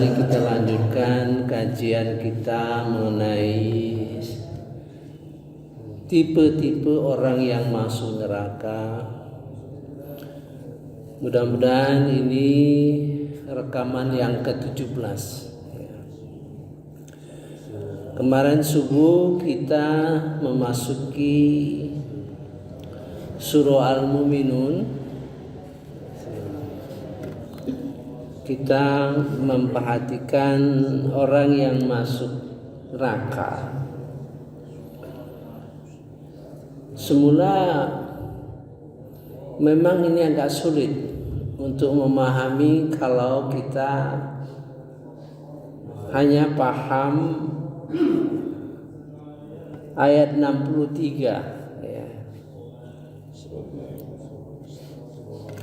Mari kita lanjutkan kajian kita mengenai tipe-tipe orang yang masuk neraka. Mudah-mudahan ini rekaman yang ke-17. Kemarin subuh kita memasuki surah Al-Mu'minun. Kita memperhatikan orang yang masuk neraka. Semula memang ini agak sulit untuk memahami kalau kita hanya paham ayat 63 ya.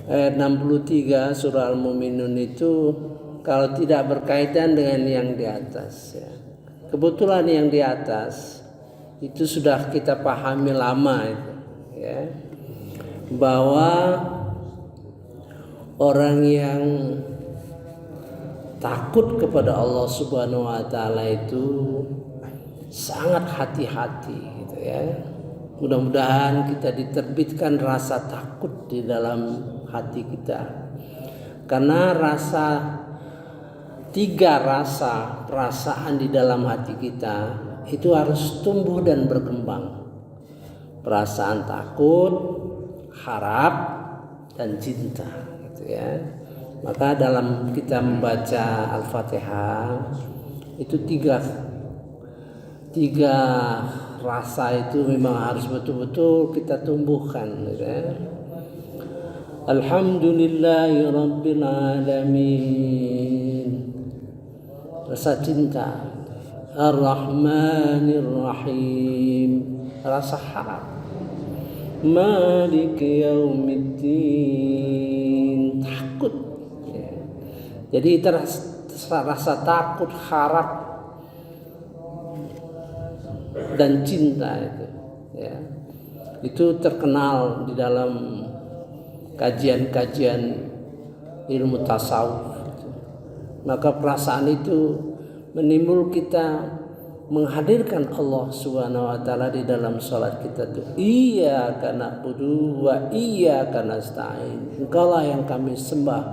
Ayat 63 surah Al-Mu'minun itu kalau tidak berkaitan dengan yang di atas ya. Kebetulan yang di atas itu sudah kita pahami lama itu ya. Bahwa orang yang takut kepada Allah Subhanahu wa taala itu sangat hati-hati gitu ya. Mudah-mudahan kita diterbitkan rasa takut di dalam hati kita. Karena tiga perasaan di dalam hati kita itu harus tumbuh dan berkembang. Perasaan takut, harap, dan cinta gitu ya. Maka dalam kita membaca Al-Fatihah itu tiga rasa itu memang harus betul-betul kita tumbuhkan gitu ya. Alhamdulillahi Rabbil Alamin, rasa cinta. Ar-Rahmanir Rahim, rasa harap. Maliki Yaumiddin, takut ya. Jadi rasa takut, harap, dan cinta itu ya. Itu terkenal di dalam kajian-kajian ilmu tasawuf. Maka perasaan itu menimbul kita menghadirkan Allah Subhanahu wa taala di dalam salat kita tuh. Iyyaka na'budu wa iyyaka nasta'in. Engkaulah yang kami sembah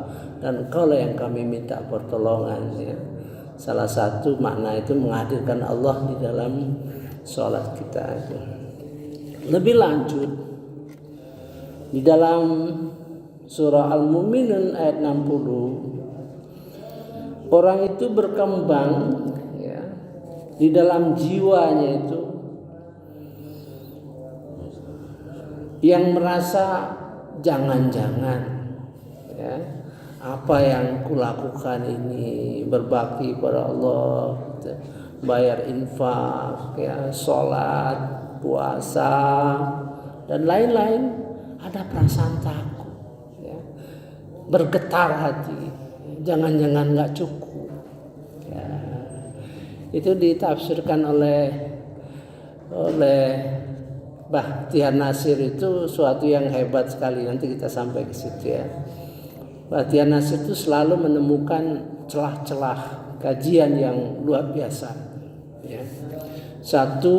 dan Engkaulah yang kami minta pertolongan ya. Salah satu makna itu menghadirkan Allah di dalam salat kita itu. Lebih lanjut di dalam surah Al-Mu'minun ayat 60, orang itu berkembang ya, di dalam jiwanya itu yang merasa jangan-jangan ya, apa yang kulakukan ini berbakti pada Allah, bayar infak ya, sholat, puasa dan lain-lain, ada perasaan takut ya, bergetar hati, jangan-jangan nggak cukup ya. Itu ditafsirkan oleh Bahtiar Nasir, itu suatu yang hebat sekali. Nanti kita sampai ke situ ya. Bahtiar Nasir itu selalu menemukan celah-celah kajian yang luar biasa ya. Satu,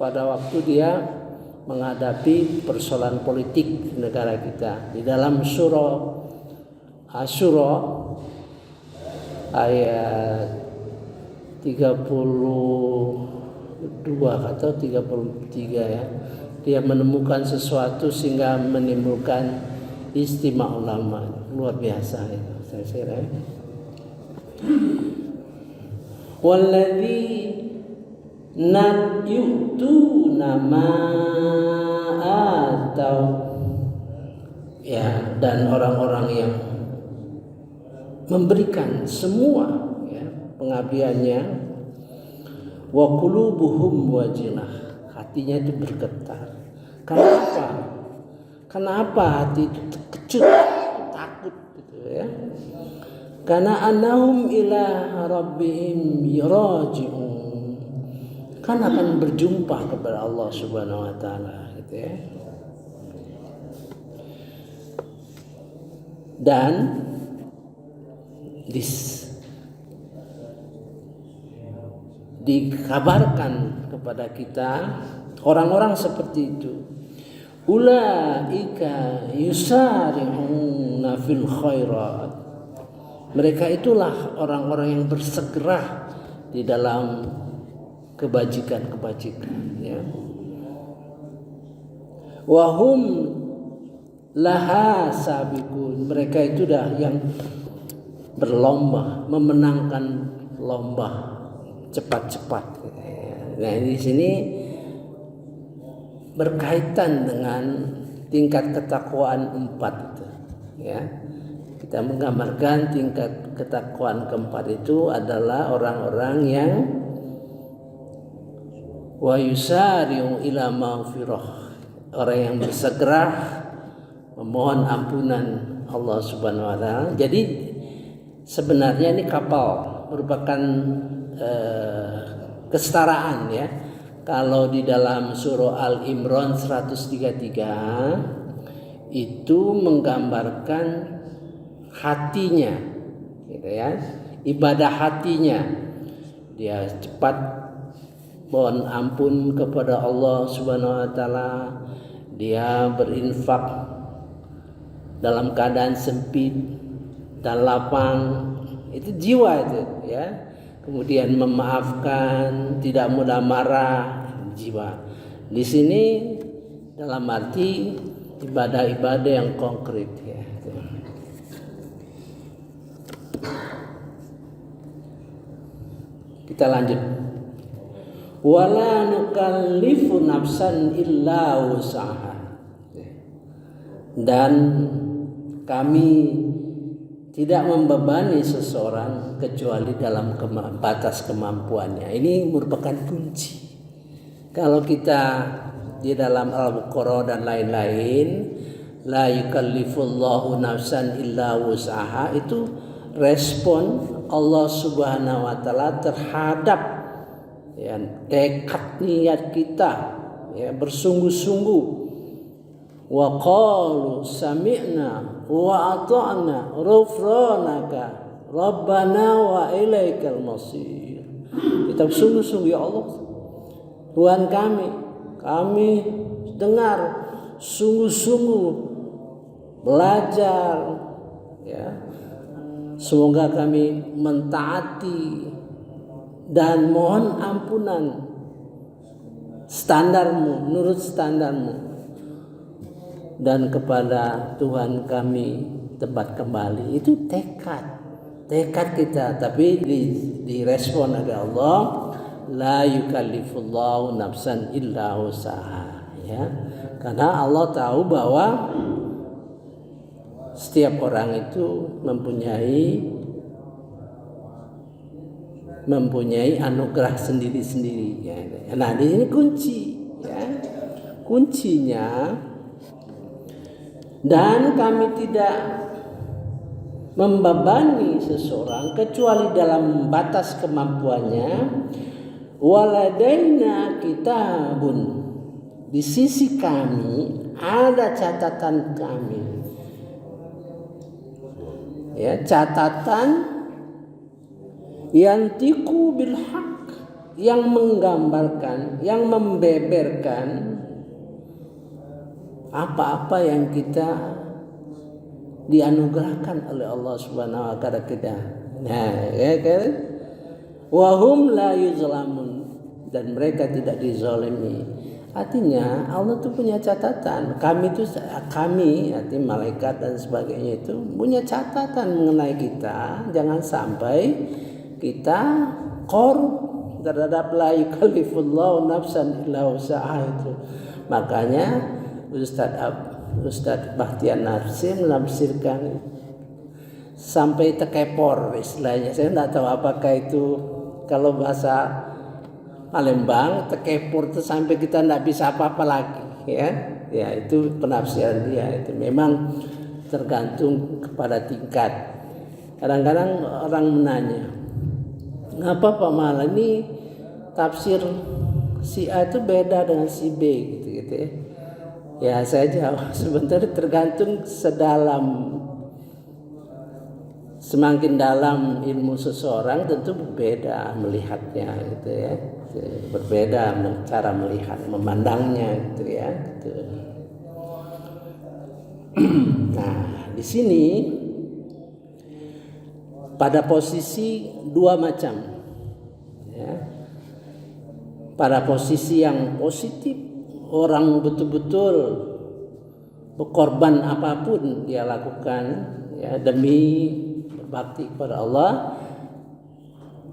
pada waktu dia menghadapi persoalan politik di negara kita, di dalam surah Asyura ayat 32 atau 33 ya, dia menemukan sesuatu sehingga menimbulkan istimewa ulama luar biasa itu saya kira. Walladzi yu'tuna ma atau ya, dan orang-orang yang memberikan semua ya, pengabdiannya, wa qulubuhum wajilah, hatinya itu bergetar. Kenapa? Kenapa hati itu terkejut, takut gitu ya? Karena annahum ila rabbihim raji'un, kan akan berjumpa kepada Allah Subhanahu wa taala gitu ya. Dan dikabarkan kepada kita orang-orang seperti itu. Ulaika yusari'una fil khairat. Mereka itulah orang-orang yang bersegera di dalam kebajikan-kebajikan, ya. Wahum laha sabiqun. Mereka itu dah yang berlomba, memenangkan lomba cepat-cepat. Nah, di sini berkaitan dengan tingkat ketakwaan 4 itu, ya. Kita menggambarkan tingkat ketakwaan keempat itu adalah orang-orang yang wa yusari'u ila maghfirah, orang yang bersegera memohon ampunan Allah Subhanahu wa taala. Jadi sebenarnya ini kapal merupakan kesetaraan, ya. Kalau di dalam surah Al-Imran 133 itu menggambarkan hatinya, gitu ya, ibadah hatinya. Dia cepat mohon ampun kepada Allah Subhanahu wa taala, dia berinfak dalam keadaan sempit dan lapang, itu jiwa itu, ya. Kemudian memaafkan, tidak mudah marah, jiwa. Di sini dalam arti ibadah-ibadah yang konkret, ya. Kita lanjut. Wala nukallifu nafsan illa wus'aha. Dan kami tidak membebani seseorang kecuali dalam batas kemampuannya. Ini merupakan kunci. Kalau kita di dalam Al-Baqarah dan lain-lain, la yukallifullahu nafsan illa wus'aha, itu respon Allah Subhanahu wa taala terhadap, ya, tekad niat kita, ya, bersungguh-sungguh. Wa qalu sami'na wa ata'na ghufranaka rabbana wa ilaikal masir. Kita sungguh-sungguh, ya Allah, Tuhan kami dengar, sungguh-sungguh belajar, ya. Semoga kami mentaati dan mohon ampunan standarmu, menurut standarmu, dan kepada Tuhan kami tempat kembali. Itu tekad kita, tapi direspon oleh Allah, la yukallifullahu nafsan illa wus'aha, ya. Karena Allah tahu bahwa setiap orang itu mempunyai anugerah sendiri-sendiri, ya. Nah, di sini kunci, ya. Kuncinya, dan kami tidak membebani seseorang kecuali dalam batas kemampuannya. Waladaina kitabun, di sisi kami ada catatan kami, ya, catatan yantiqu bil haq, yang menggambarkan, yang membeberkan apa-apa yang kita dianugerahkan oleh Allah Subhanahu wa taala kita. Nah, ya kan? Wa hum la yuzlamun, dan mereka tidak dizalimi. Artinya Allah tuh punya catatan. Kami arti malaikat dan sebagainya itu punya catatan mengenai kita. Jangan sampai kita korup terhadap la yukallifullahu nafsan illa wus'aha itu. Makanya Ustadz Bahtiar Nasim menafsirkan sampai tekepor istilahnya. Saya tidak tahu apakah itu, kalau bahasa Palembang tekepor itu sampai kita tidak bisa apa-apa lagi, ya. Ya, itu penafsiran dia. Itu memang tergantung kepada tingkat. Kadang-kadang orang menanya, ngapa Pak Mala ini tafsir si A itu beda dengan si B, gitu ya. Ya, saya jawab sebenarnya tergantung semakin dalam ilmu seseorang tentu berbeda melihatnya gitu ya, berbeda cara melihat memandangnya gitu ya gitu. Nah di sini pada posisi dua macam ya, pada posisi yang positif orang betul-betul berkorban apapun dia lakukan ya demi berbakti kepada Allah.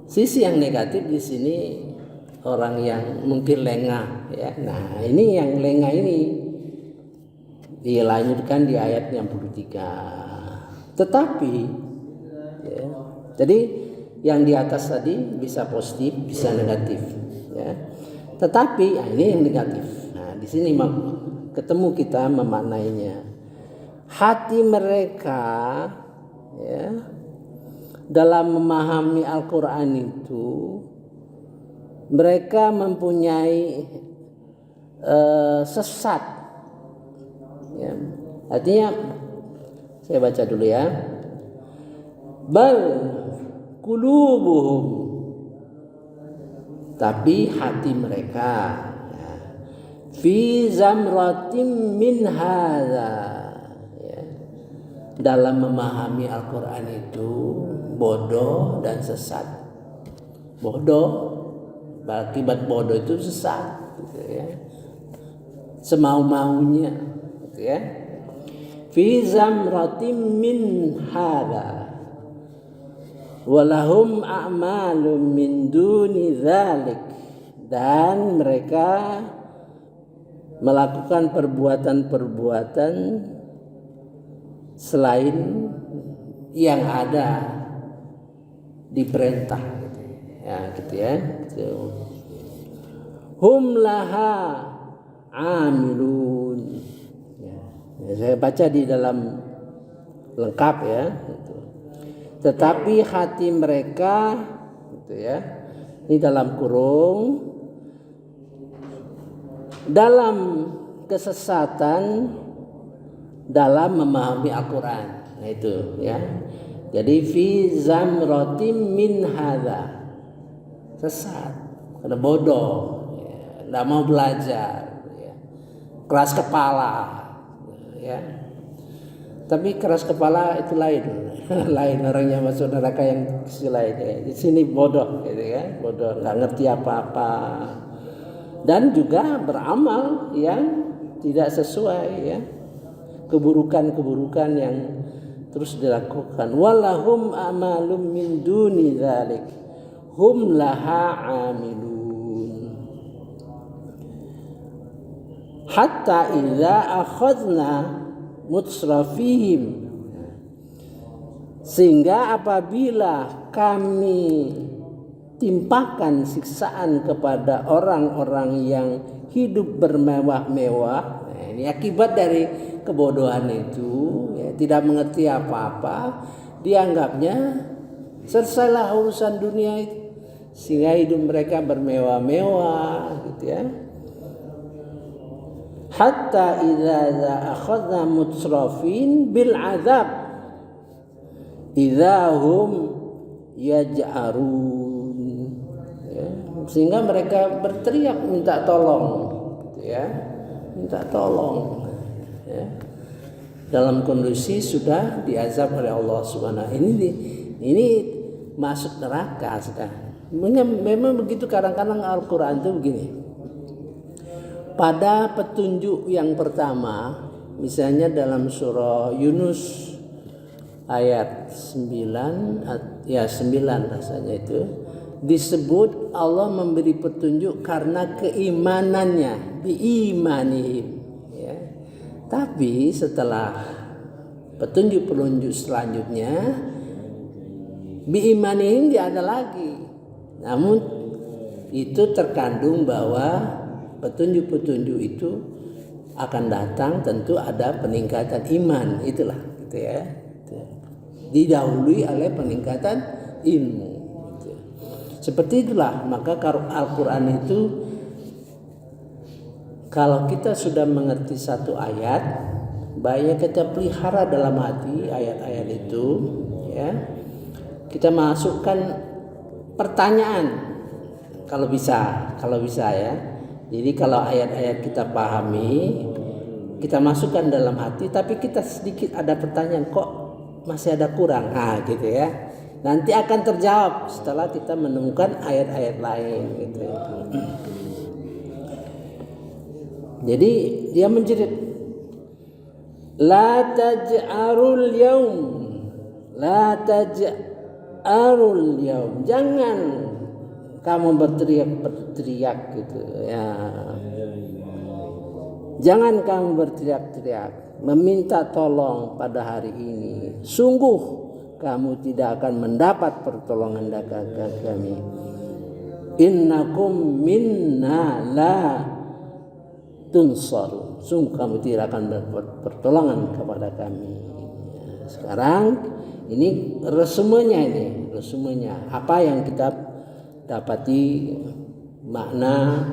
Sisi yang negatif di sini orang yang mungkin lengah ya. Nah, ini yang lengah ini dilanjutkan di ayat 63. Tetapi ya, jadi yang di atas tadi bisa positif, bisa negatif ya. Tetapi ini yang negatif. Nah, di sini ketemu kita memaknainya. Hati mereka ya dalam memahami Al-Quran itu mereka mempunyai sesat ya. Artinya saya baca dulu ya. Bal qulubuhum, tapi hati mereka ya, fi zamratim min hadza ya, dalam memahami Al-Quran itu bodoh dan sesat. Bodoh, akibat bodoh itu sesat gitu ya, semau-maunya gitu ya. Fi zamratim min hadza walahum a'malum min duni dzalik, dan mereka melakukan perbuatan-perbuatan selain yang ada diperintah gitu ya, gitu ya. Hum laha amilun ya, saya baca di dalam lengkap ya gitu. Tetapi hati mereka gitu ya, ini dalam kurung, dalam kesesatan dalam memahami Al-Quran. Nah itu ya. Jadi fi zamratim min hadza, sesat karena bodoh ya, nggak mau belajar ya, keras kepala ya. Tapi keras kepala itu lain lain orangnya masuk neraka yang lain ya. Di sini bodoh gitu ya, bodoh nggak ngerti apa-apa dan juga beramal yang tidak sesuai ya, keburukan-keburukan yang terus dilakukan. Walahum amalum min duni dzalik hum laha amilun hatta idza akhadna mutsrafihim, sehingga apabila kami timpakan siksaan kepada orang-orang yang hidup bermewah-mewah. Nah, ini akibat dari kebodohan itu ya, tidak mengerti apa-apa, dianggapnya selesailah urusan dunia itu, sehingga hidup mereka bermewah-mewah gitu ya. Hatta idza akhadna mutsrafin bil azab idza hum yaj'arun ya, sehingga mereka berteriak minta tolong gitu ya, minta tolong ya, dalam kondisi sudah diazab oleh Allah Subhanahu. Ini masuk neraka sekarang. Memang begitu, kadang-kadang Al-Quran itu begini. Pada petunjuk yang pertama, misalnya dalam surah Yunus ayat 9 ya 9 rasanya itu disebut Allah memberi petunjuk karena keimanannya, biimanihim ya. Tapi setelah petunjuk-petunjuk selanjutnya biimanihim tidak ada lagi. Namun itu terkandung bahwa petunjuk-petunjuk itu akan datang, tentu ada peningkatan iman, itulah gitu ya. Didahului oleh peningkatan ilmu. Gitu. Seperti itulah, maka Al-Quran itu kalau kita sudah mengerti satu ayat, baiknya kita pelihara dalam hati ayat-ayat itu ya. kita masukkan pertanyaan kalau bisa ya. Jadi kalau ayat-ayat kita pahami, kita masukkan dalam hati, tapi kita sedikit ada pertanyaan, kok masih ada kurang, gitu ya. Nanti akan terjawab setelah kita menemukan ayat-ayat lain gitu. Jadi dia menjerit, la taj'arul yaum, la taj'arul yaum, jangan kamu berteriak gitu ya. Jangan kamu berteriak-teriak meminta tolong pada hari ini. Sungguh kamu tidak akan mendapat pertolongan dari kami. Innakum minna la tunsarun. Sungguh kamu tidak akan mendapat pertolongan kepada kami. Sekarang ini resumenya apa yang kita dapati makna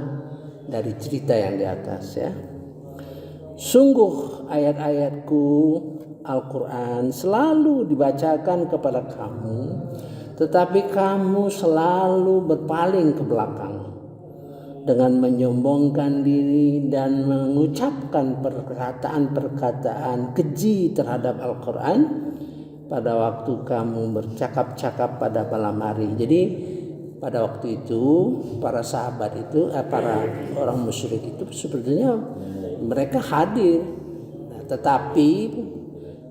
dari cerita yang di atas ya. Sungguh ayat-ayatku Al-Quran selalu dibacakan kepada kamu, tetapi kamu selalu berpaling ke belakang dengan menyombongkan diri dan mengucapkan perkataan-perkataan keji terhadap Al-Quran pada waktu kamu bercakap-cakap pada malam hari. Jadi pada waktu itu para sahabat itu, para orang musyrik itu sebetulnya mereka hadir, tetapi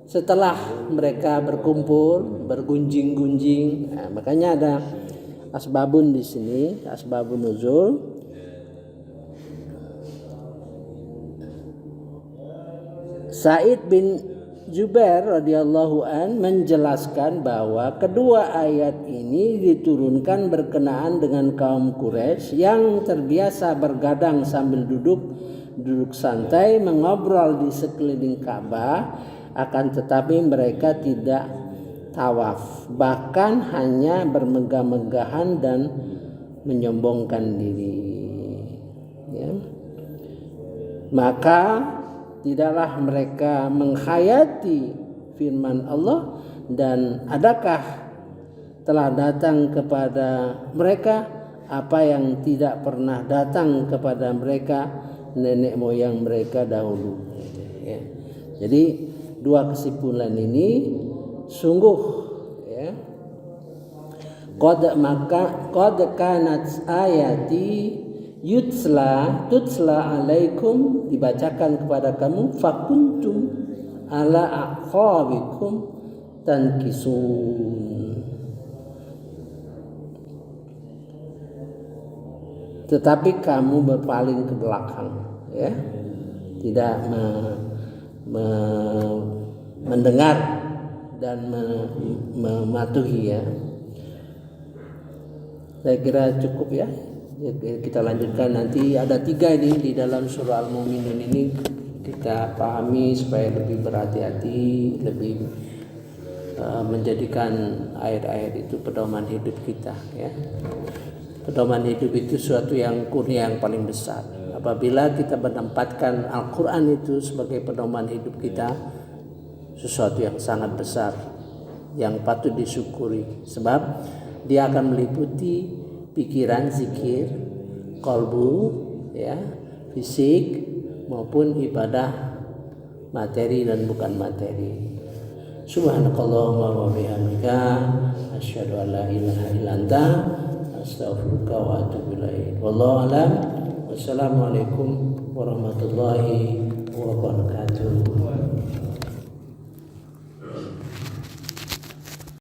setelah mereka berkumpul bergunjing-gunjing, makanya ada asbabun di sini, asbabun nuzul. Sa'id bin Jubair radhiyallahu an menjelaskan bahwa kedua ayat ini diturunkan berkenaan dengan kaum Quraisy yang terbiasa bergadang sambil duduk santai mengobrol di sekeliling Ka'bah, akan tetapi mereka tidak tawaf, bahkan hanya bermegah-megahan dan menyombongkan diri ya. Maka tidaklah mereka menghayati firman Allah, dan adakah telah datang kepada mereka apa yang tidak pernah datang kepada mereka nenek moyang mereka dahulu ya. Jadi dua kesimpulan ini sungguh ya, qad kanat ayati tutla alaikum, dibacakan kepada kamu, fakuntum ala aqabikum tankisun, tetapi kamu berpaling ke belakang ya, tidak mendengar dan mematuhi ya. Saya kira cukup ya. Kita lanjutkan nanti, ada 3 ini di dalam surah Al-Mu'minun ini, kita pahami supaya lebih berhati-hati, lebih menjadikan ayat-ayat itu pedoman hidup kita ya. Pedoman hidup itu suatu yang kurnia yang paling besar. Apabila kita menempatkan Al-Quran itu sebagai pedoman hidup kita, sesuatu yang sangat besar yang patut disyukuri, sebab dia akan meliputi pikiran, zikir, qalbu ya, fisik maupun ibadah materi dan bukan materi. Subhanakallahumma wa bihamdika asyhadu an la ilaha illa anta astaghfiruka wa atubu ilaik. Wallahu a'lam. Wassalamualaikum warahmatullahi wabarakatuh.